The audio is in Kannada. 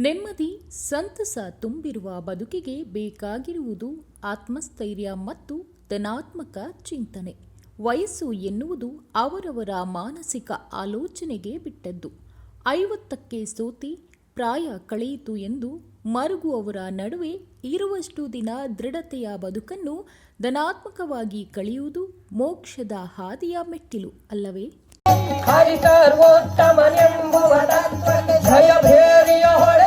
ನೆಮ್ಮದಿ ಸಂತಸ ತುಂಬಿರುವ ಬದುಕಿಗೆ ಬೇಕಾಗಿರುವುದು ಆತ್ಮಸ್ಥೈರ್ಯ ಮತ್ತು ಧನಾತ್ಮಕ ಚಿಂತನೆ. ವಯಸ್ಸು ಎನ್ನುವುದು ಅವರವರ ಮಾನಸಿಕ ಆಲೋಚನೆಗೆ ಬಿಟ್ಟದ್ದು. 50ಕ್ಕೆ ಸೋತಿ ಪ್ರಾಯ ಕಳೆಯಿತು ಎಂದು ಮರುಗುವವರ ನಡುವೆ ಇರುವಷ್ಟು ದಿನ ದೃಢತೆಯ ಬದುಕನ್ನು ಧನಾತ್ಮಕವಾಗಿ ಕಳೆಯುವುದು ಮೋಕ್ಷದ ಹಾದಿಯ ಮೆಟ್ಟಿಲು ಅಲ್ಲವೇ? ಹರಿಸರ್ವೋತ್ತಮನೆಂಬುವ ತತ್ವಕ್ಕೆ ಜಯ ಭೇರಿಯ ಹೊಳೆ